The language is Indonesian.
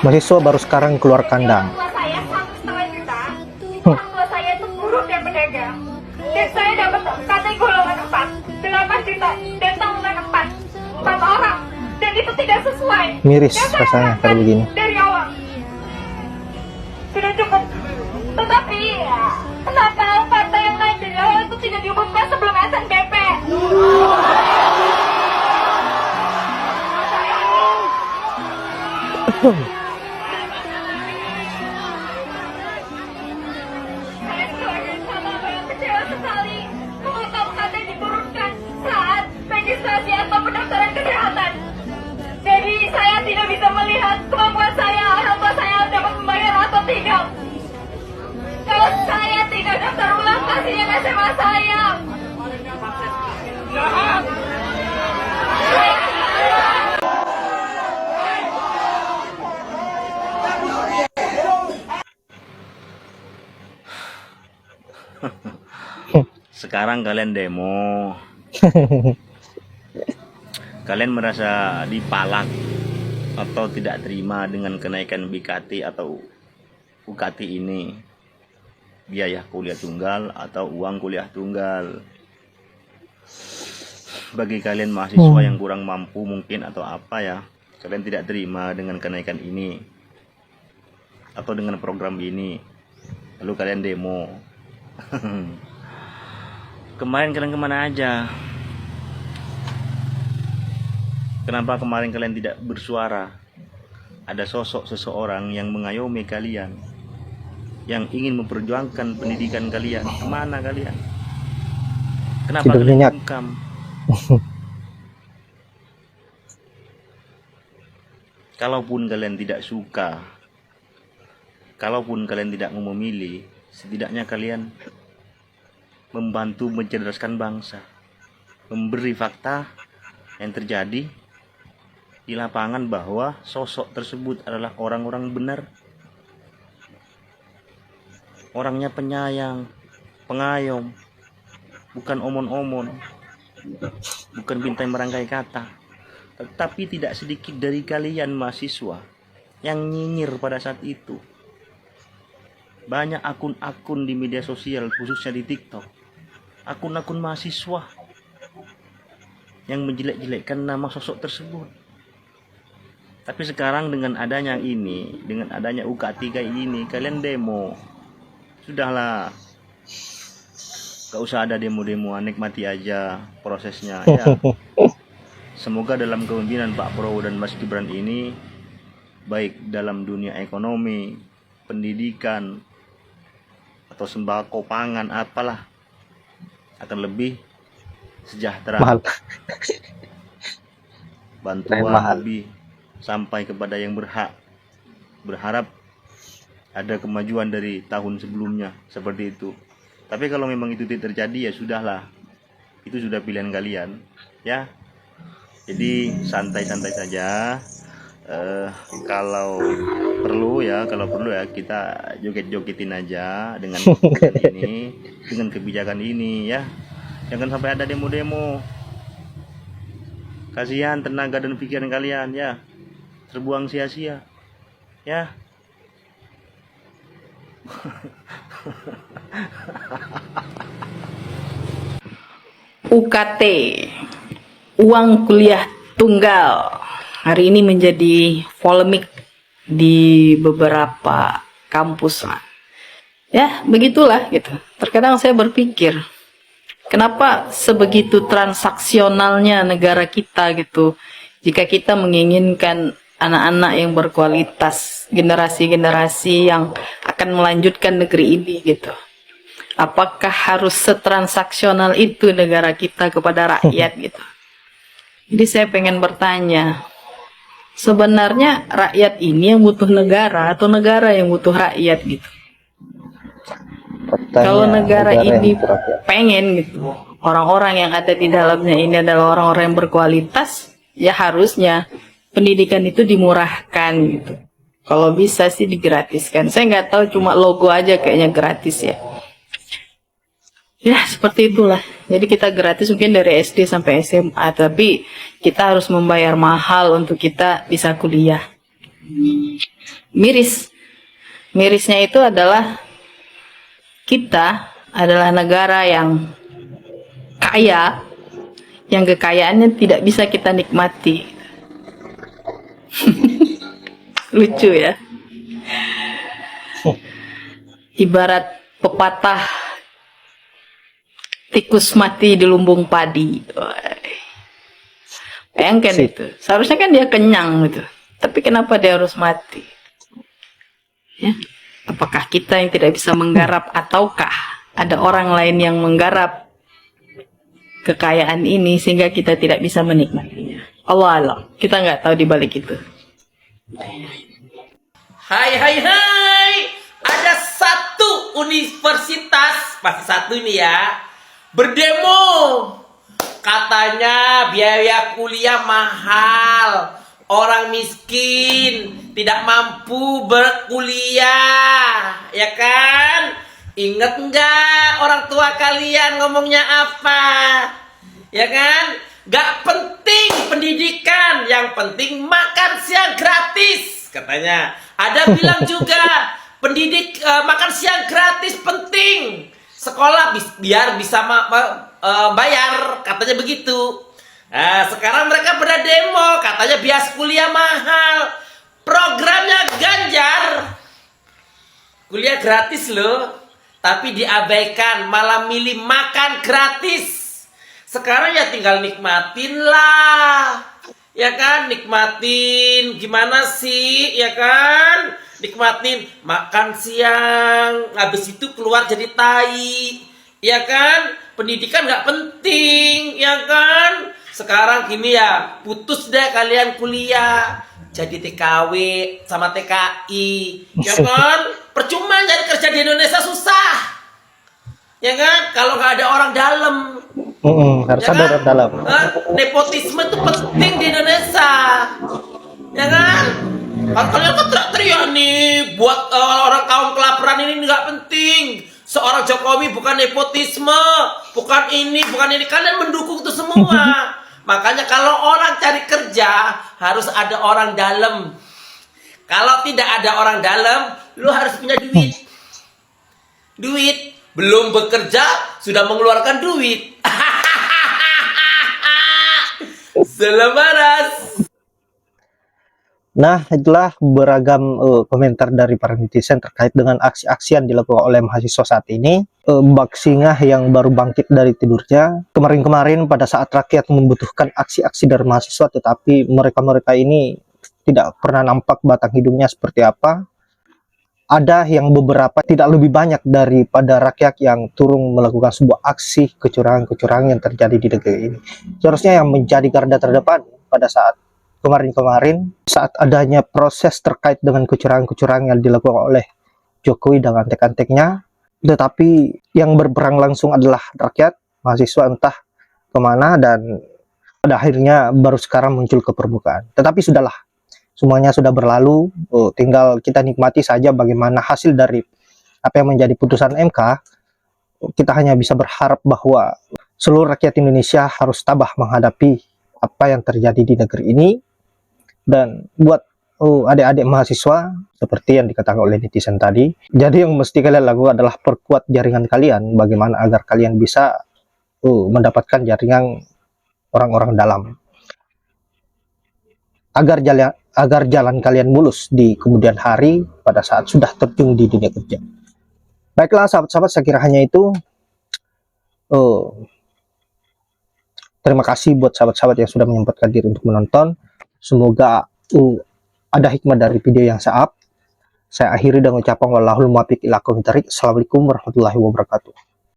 Mahasiswa baru sekarang keluar kandang. Tua saya 1,5 juta. Orang tua saya itu buruh dan pedagang. Dan saya dapat KT golongan 4, 8 juta dan tanggungan 4 orang. Dan itu tidak sesuai. Miris Dan saya rasanya melakukan kalau begini. dari awal. Sudah cukup. Tetapi kenapa UKT yang naik dari awal itu tidak diumumkan sebelum SNBP? Saya sebagai sahabat kecewa sekali mengetahui UKT diturunkan saat registrasi atau pendaftaran kesehatan. Jadi saya tidak bisa melihat kemampuan saya, orang tua saya dapat membayar atau tidak. Kalau saya tidak daftar ulang, kasihan SMA saya. Sekarang kalian demo, kalian merasa dipalak atau tidak terima dengan kenaikan BKT atau UKT ini, biaya kuliah tunggal atau uang kuliah tunggal. Bagi kalian mahasiswa yang kurang mampu mungkin atau apa ya, kalian tidak terima dengan kenaikan ini atau dengan program ini, lalu kalian demo. Kemarin kalian kemana aja? Kenapa kemarin kalian tidak bersuara? Ada sosok seseorang yang mengayomi kalian, yang ingin memperjuangkan pendidikan kalian. Kemana kalian? Kenapa Tidur kalian nyenyak. bungkam? Kalaupun kalian tidak suka, kalaupun kalian tidak mau memilih, setidaknya kalian membantu mencerdaskan bangsa, memberi fakta yang terjadi di lapangan bahwa sosok tersebut adalah orang-orang benar, orangnya penyayang, pengayom, bukan omon-omon, bukan pintai merangkai kata. Tetapi tidak sedikit dari kalian mahasiswa yang nyinyir pada saat itu. Banyak akun-akun di media sosial, khususnya di TikTok, akun-akun mahasiswa yang menjelek-jelekkan nama sosok tersebut. Tapi sekarang dengan adanya ini, dengan adanya UKT kayak ini, kalian demo. Sudahlah, gak usah ada demo-demo, nikmati aja prosesnya ya. Semoga dalam kepemimpinan Pak Prabowo dan Mas Gibran ini, baik dalam dunia ekonomi, pendidikan, atau sembako, pangan, apalah, akan lebih sejahtera. Mahal. Bantuan mahal. lebih sampai kepada yang berhak. Berharap ada kemajuan dari tahun sebelumnya seperti itu. Tapi kalau memang itu tidak terjadi, ya sudahlah, itu sudah pilihan kalian ya. Jadi santai-santai saja. Kalau perlu ya kita joget-jogetin aja dengan kebijakan ini, dengan kebijakan ini ya. Jangan sampai ada demo-demo. Kasihan tenaga dan pikiran kalian ya, terbuang sia-sia ya. UKT, uang kuliah tunggal, hari ini menjadi polemik di beberapa kampus lah. Ya, begitulah gitu. Terkadang saya berpikir, kenapa sebegitu transaksionalnya negara kita gitu, jika kita menginginkan anak-anak yang berkualitas, generasi-generasi yang akan melanjutkan negeri ini gitu. Apakah harus setransaksional itu negara kita kepada rakyat gitu? Jadi saya pengen bertanya, sebenarnya rakyat ini yang butuh negara atau negara yang butuh rakyat gitu? Kalau negara ini pengen gitu, orang-orang yang ada di dalamnya ini adalah orang-orang yang berkualitas, ya harusnya pendidikan itu dimurahkan gitu. Kalau bisa sih digratiskan. Saya nggak tahu, cuma logo aja kayaknya gratis ya. Ya seperti itulah. Jadi kita gratis mungkin dari SD sampai SMA, tapi kita harus membayar mahal untuk kita bisa kuliah. Miris. Mirisnya itu adalah kita adalah negara yang kaya, yang kekayaannya tidak bisa kita nikmati. Lucu ya. Ibarat pepatah tikus mati di lumbung padi. Bayangkan itu. Seharusnya kan dia kenyang gitu. Tapi kenapa dia harus mati? Ya. Apakah kita yang tidak bisa menggarap ataukah ada orang lain yang menggarap kekayaan ini sehingga kita tidak bisa menikmatinya? Allah alam. Kita nggak tahu di balik itu. Hai hai hai, ada satu universitas, pasti satu ini ya, berdemo. Katanya biaya kuliah mahal, orang miskin tidak mampu berkuliah, ya kan? Ingat nggak orang tua kalian ngomongnya apa? Ya kan? Gak penting pendidikan, yang penting makan siang gratis katanya. Ada bilang juga makan siang gratis penting, sekolah biar bisa bayar, katanya begitu. Nah, sekarang mereka pada demo, katanya biaya kuliah mahal. Programnya Ganjar, kuliah gratis loh, tapi diabaikan, malah milih makan gratis. Sekarang ya tinggal nikmatin lah, ya kan? Nikmatin gimana sih, ya kan? Nikmatin makan siang, habis itu keluar jadi tai, ya kan? Pendidikan nggak penting, ya kan? Sekarang gini ya, putus deh kalian kuliah, jadi TKW sama TKI, ya kan? Percuma cari kerja di Indonesia susah, ya kan? Kalau nggak ada orang dalam. Harus Ya ada kan? orang dalam. Nepotisme itu penting di Indonesia, ya kan? Kalau kalian kan teriak-teriak nih buat orang kaum kelaparan ini nggak penting. Seorang Jokowi bukan nepotisme, bukan ini. Kalian mendukung itu semua. Makanya kalau orang cari kerja harus ada orang dalam. Kalau tidak ada orang dalam, lu harus punya duit. Duit belum bekerja sudah mengeluarkan duit. Selamat. Nah, itulah beragam komentar dari para netizen terkait dengan aksi-aksi yang dilakukan oleh mahasiswa saat ini. Bak Singah yang baru bangkit dari tidurnya. Kemarin-kemarin pada saat rakyat membutuhkan aksi-aksi dari mahasiswa, tetapi mereka-mereka ini tidak pernah nampak batang hidungnya seperti apa. Ada yang beberapa tidak lebih banyak daripada rakyat yang turun melakukan sebuah aksi kecurangan-kecurangan yang terjadi di negeri ini. Seharusnya yang menjadi garda terdepan pada saat kemarin-kemarin, saat adanya proses terkait dengan kecurangan-kecurangan yang dilakukan oleh Jokowi dan antek-anteknya, tetapi yang berperang langsung adalah rakyat, mahasiswa entah kemana, dan pada akhirnya baru sekarang muncul ke permukaan. Tetapi sudahlah, semuanya sudah berlalu, tinggal kita nikmati saja bagaimana hasil dari apa yang menjadi putusan MK. Kita hanya bisa berharap bahwa seluruh rakyat Indonesia harus tabah menghadapi apa yang terjadi di negeri ini. Dan buat adik-adik mahasiswa, seperti yang dikatakan oleh netizen tadi, jadi yang mesti kalian lakukan adalah perkuat jaringan kalian, bagaimana agar kalian bisa mendapatkan jaringan orang-orang dalam, agar jalan kalian mulus di kemudian hari pada saat sudah terjun di dunia kerja. Baiklah sahabat-sahabat, saya kira hanya itu. Terima kasih buat sahabat-sahabat yang sudah menyempatkan diri untuk menonton. Semoga ada hikmah dari video yang saya up. Saya akhiri dengan ucapan wallahul muwaffiq ila aqwamit thoriq. Assalamualaikum warahmatullahi wabarakatuh.